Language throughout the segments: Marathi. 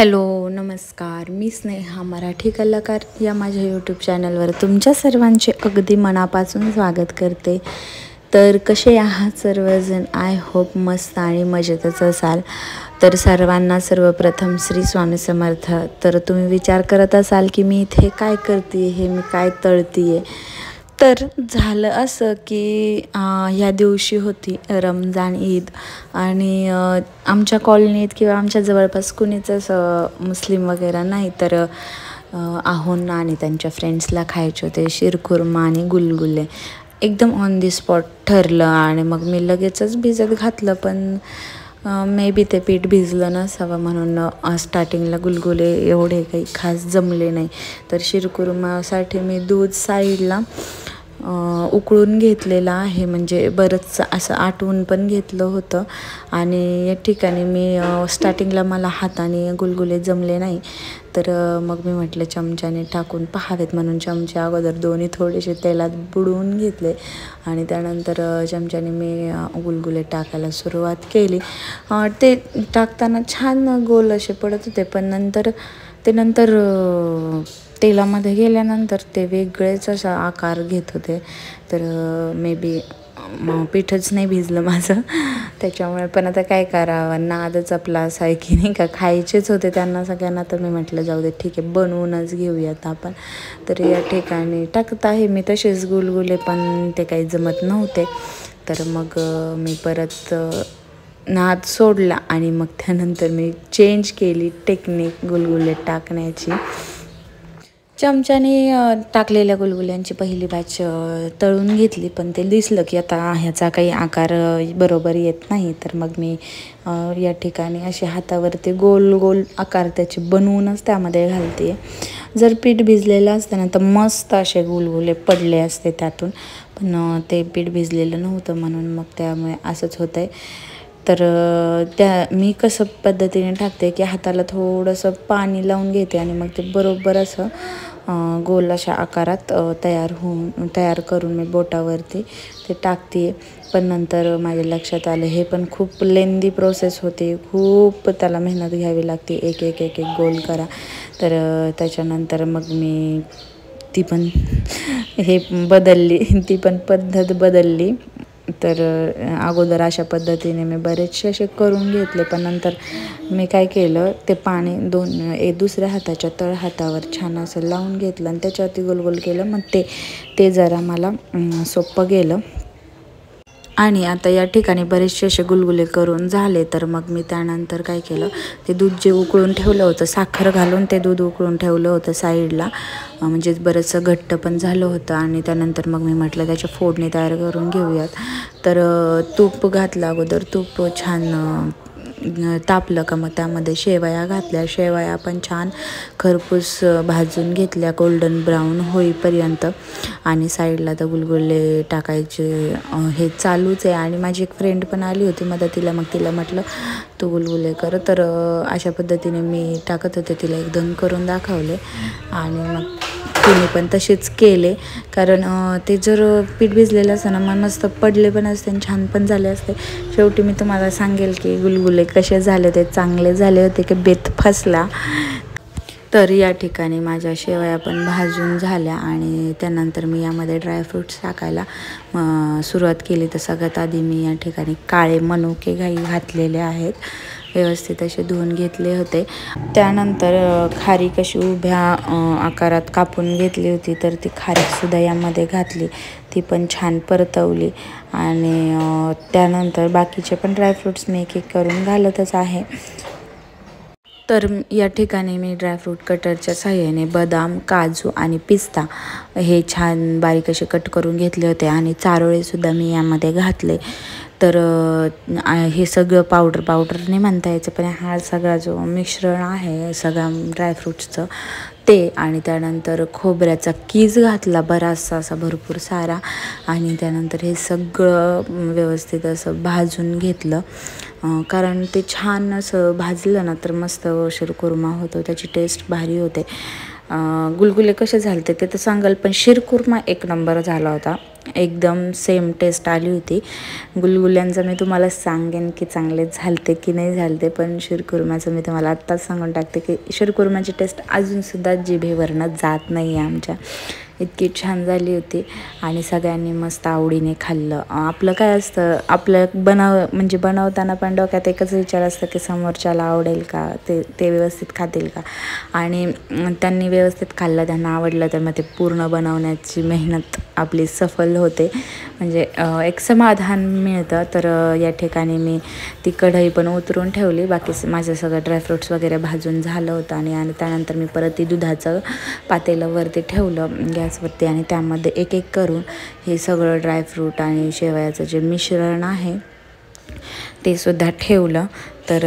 हॅलो नमस्कार, मी स्नेहा मराठी कलाकार या माझ्या यूट्यूब चॅनलवर तुमच्या सर्वांचे अगदी मनापासून स्वागत करते। तर कसे आहात सर्वजण? आय होप मस्त आणि मजेतच असाल। तर सर्वांना सर्वप्रथम श्री स्वामी समर्थ। तर तुम्ही विचार करत असाल की मी इथे काय करते, हे मी काय तळते। तर झालं असं की ह्या दिवशी होती रमजान ईद आणि आमच्या कॉलनीत किंवा आमच्या जवळपास कुणीच असं मुस्लिम वगैरे नाही। तर आहोंना आणि त्यांच्या फ्रेंड्सला खायचे होते शिरखुर्मा आणि गुलगुले। एकदम ऑन दी स्पॉट ठरलं आणि मग मी लगेचच भिजत घातलं, पण मे बी ते पीठ भिजलं नसावं म्हणून स्टार्टिंगला गुलगुले एवढे काही खास जमले नाही। तर शिरखुर्मासाठी मी दूध साईडला उकळून घेतलेलं आहे, म्हणजे बरंच असं आटवून पण घेतलं होतं। आणि या ठिकाणी मी स्टार्टिंगला मला हाताने गुलगुले जमले नाही, तर मग मी म्हटलं चमच्याने टाकून पाहावेत म्हणून चमचे अगोदर दोन्ही थोडेसे तेलात बुडवून घेतले आणि त्यानंतर चमच्याने मी गुलगुले टाकायला सुरुवात केली। ते टाकताना छान गोल असे पडत होते, पण नंतर तेलामध्ये गेल्यानंतर ते वेगळेच असा आकार घेत होते। तर मे बी पीठच नाही भिजलं माझं त्याच्यामुळे। पण आता काय करावं, नादच आपला असा आहे की नाही का, खायचेच होते त्यांना सगळ्यांना। तर मी म्हटलं जाऊ दे ठीक आहे, बनवूनच घेऊयात आपण। तर या ठिकाणी टाकत आहे मी तसेच गुलगुले, पण ते काही जमत नव्हते। तर मग मी परत नाद सोडला आणि मग त्यानंतर मी चेंज केली टेक्निक गुलगुले टाकण्याची। चमच्याने टाकलेल्या गुलगुल्यांची पहिली बॅच तळून घेतली, पण ते दिसलं की आता ह्याचा काही आकार बरोबर येत नाही। तर मग मी या ठिकाणी असे हातावरती गोल गोल आकार त्याचे बनवूनच त्यामध्ये घालते। जर पीठ भिजलेलं असतं ना तर मस्त असे गुलगुले पडले असते त्यातून, पण ते पीठ भिजलेलं नव्हतं म्हणून मग त्यामुळे असंच होतं आहे। तर मी कसं पद्धतीने टाकते की हाताला थोडंसं पाणी लावून घेते आणि मग ते बरोबर असं गोल अशा आकारात तयार करून मी बोटावरती ते टाकते। पण नंतर माझ्या लक्षात आलं हे पण खूप लेंदी प्रोसेस होते, खूप त्याला मेहनत घ्यावी लागते, एक एक एक एक गोल करा। तर त्याच्यानंतर मग मी ती पण पद्धत बदलली। तर अगोदर अशा पद्धतीने मी बरेचसे असे करून घेतले, पण नंतर मी काय केलं, ते पाणी दुसऱ्या हाताच्या तळ हातावर छान असं लावून घेतलं आणि त्याच्यावरती गोलगोल केलं। मग ते जरा मला सोपं गेलं। आणि आता या ठिकाणी बरेचसे असे गुलगुले करून झाले। तर मग मी त्यानंतर काय केलं, ते दूध जे उकळून ठेवलं होतं, साखर घालून ते दूध उकळून ठेवलं होतं साईडला, म्हणजे बरंचसं घट्ट पण झालं होतं। आणि त्यानंतर मग मी म्हटलं त्याच्या फोडणी तयार करून घेऊयात। तर तूप घातलं अगोदर, तूप छान तापलं का मग त्यामध्ये शेवया घातल्या। शेवया पण छान खरपूस भाजून घेतल्या गोल्डन ब्राऊन होईपर्यंत। आणि साईडला तर गुलगुले टाकायचे हे चालूच आहे। आणि माझी एक फ्रेंड पण आली होती मदतीला, मग तिला म्हटलं तू गुलगुले कर। तर अशा पद्धतीने मी टाकत होते, तिला एक दोन करून दाखवले आणि मग तिने पण तसेच केले। कारण ते जर पीठ भिजलेलं असतं ना मग मस्त पडले पण असते आणि छान पण झाले असते। शेवटी मी तुम्हाला सांगेल की गुलगुले कसे झाले होते, चांगले झाले होते की बेत फसला। तर या ठिकाणी माझ्या शेवया पण भाजून झाल्या आणि त्यानंतर मी यामध्ये ड्रायफ्रूट्स टाकायला सुरुवात केली। तर सगळ्यात आधी मी या ठिकाणी काळे मनुके घातलेले आहेत, व्यवस्थित असे धुवून घेतले होते। त्यानंतर खारीक अशी उभ्या आकारात कापून घेतली होती, तर ती खारीकसुद्धा यामध्ये घातली, ती पण छान परतवली। आणि त्यानंतर बाकीचे पण ड्रायफ्रूट्स मी एक एक करून घालतच आहे। तर या ठिकाणी मी ड्रायफ्रूट कटरच्या साहाय्याने बदाम, काजू आणि पिस्ता हे छान बारीक असे कट करून घेतले होते आणि चारोळेसुद्धा मी यामध्ये घातले। तर हे सगळं पावडर नाही म्हणता यायचं, पण हा सगळा जो मिश्रण आहे सगळ्या ड्रायफ्रूट्सचं ते, आणि त्यानंतर खोबऱ्याचा कीस घातला बराचसा असा भरपूर सारा। आणि त्यानंतर हे सगळं व्यवस्थित असं भाजून घेतलं, कारण ते छान असं भाजलं ना तर मस्त शिरखुर्मा होतो, त्याची टेस्ट भारी होते। गुलगुले कसे झाले ते तर सांगाल, पण शिरखुर्मा एक नंबर झाला होता। एकदम सेम टेस्ट आली होती. गुलगुल्यांचं मी तुम्हाला सांगेन की चांगले झालते की नाही झालते, पण शिरखुर्म्याचं मी तुम्हाला आत्ताच सांगून टाकते की शिरखुर्म्याची टेस्ट अजूनसुद्धा जिभेवरनं जात नाही आहे आमच्या. इतकी छान झाली होती आणि सगळ्यांनी मस्त आवडीने खाल्लं. आपलं काय असतं, आपलं म्हणजे बनवताना पण डोक्यात एकच विचार असतं की समोरच्याला आवडेल का, ते व्यवस्थित खातील का. आणि त्यांनी व्यवस्थित खाल्लं, त्यांना आवडलं तर मग ते पूर्ण बनवण्याची मेहनत आपली सफल होते. म्हणजे एक समाधान मिळतं. तर या ठिकाणी मी ती कढई पण उतरून ठेवली. बाकी माझं सगळं ड्रायफ्रूट्स वगैरे भाजून झालं होतं आणि त्यानंतर मी परत ती दुधाचं पातेलं वरती ठेवलं गॅसवरती आणि त्यामध्ये एक एक करून हे सगळं ड्रायफ्रूट आणि शेवयाचं जे मिश्रण आहे ते सुद्धा ठेवलं. तर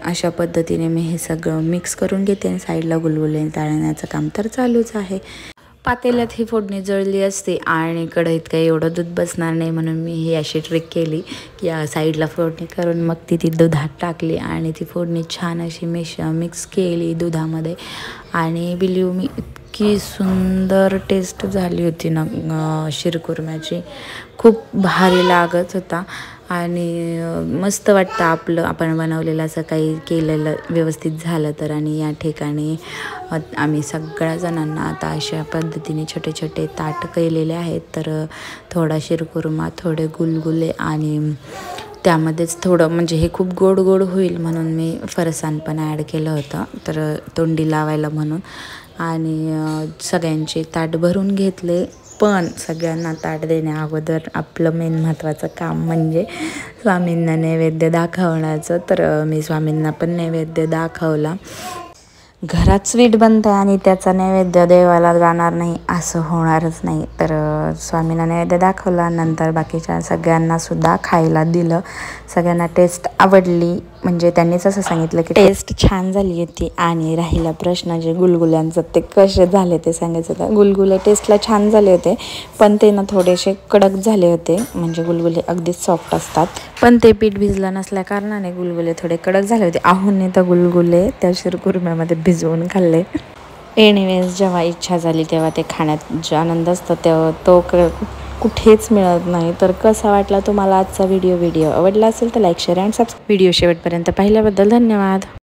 अशा पद्धतीने मी हे सगळं मिक्स करून घेते आणि साईडला गुलगुले तळण्याचं काम तर चालूच आहे. पातेल्यात ही फोडणी जळली असते आणि कढईत काही एवढं दूध बसणार नाही म्हणून मी ही अशी ट्रिक केली की साईडला फोडणी करून मग ती दुधात टाकली आणि ती फोडणी छान अशी मिक्स केली दुधामध्ये. आणि बिलीव मी इतकी सुंदर टेस्ट झाली होती ना शिरखुर्म्याची, खूप भारी लागत होता. आणि मस्त वाटतं आपण बनवलेलं असं काही केलेलं व्यवस्थित झालं तर. आणि या ठिकाणी आम्ही सगळ्या जणांना आता अशा पद्धतीने छोटे छोटे ताट केलेले आहेत. तर थोडा शिरखुर्मा, थोडे गुलगुले आणि त्यामध्येच थोडं म्हणजे हे खूप गोड गोड होईल म्हणून मी फरसाण पण ॲड केलं होतं, तर तोंडी लावायला म्हणून. आणि सगळ्यांचे ताट भरून घेतले. पण सगळ्यांना ताट देण्या अगोदर आपलं मेन महत्त्वाचं काम म्हणजे स्वामींना नैवेद्य दाखवण्याचं. तर मी स्वामींना पण नैवेद्य दाखवला. घरात स्वीट बनतं आणि त्याचा नैवेद्य देवाला जाणार नाही असं होणारच नाही. तर स्वामींना नैवेद्य दाखवला, नंतर बाकीच्या सगळ्यांनासुद्धा खायला दिलं. सगळ्यांना टेस्ट आवडली, म्हणजे त्यांनीच असं सांगितलं की टेस्ट छान झाली होती. आणि राहिला प्रश्न जे गुलगुल्यांचं, ते कसे झाले ते सांगायचं होतं. गुलगुले टेस्टला छान झाले होते, पण ते ना थोडेसे कडक झाले होते. म्हणजे गुलगुले अगदीच सॉफ्ट असतात, पण ते पीठ भिजलं नसल्या कारणाने गुलगुले थोडे कडक झाले होते. आहोंनी तर गुलगुले त्या शिरखुर्म्यामध्ये भिजवून खाल्ले. एनिवेज जेव्हा इच्छा झाली तेव्हा ते खाण्यात जो आनंद असतो तेव्हा तो कुठेच मिळत नाही. तर कसा वाटला तुम्हाला आजचा व्हिडिओ आवडला असेल तर like, share and subscribe. Video शेवटपर्यंत पाहिल्याबद्दल धन्यवाद.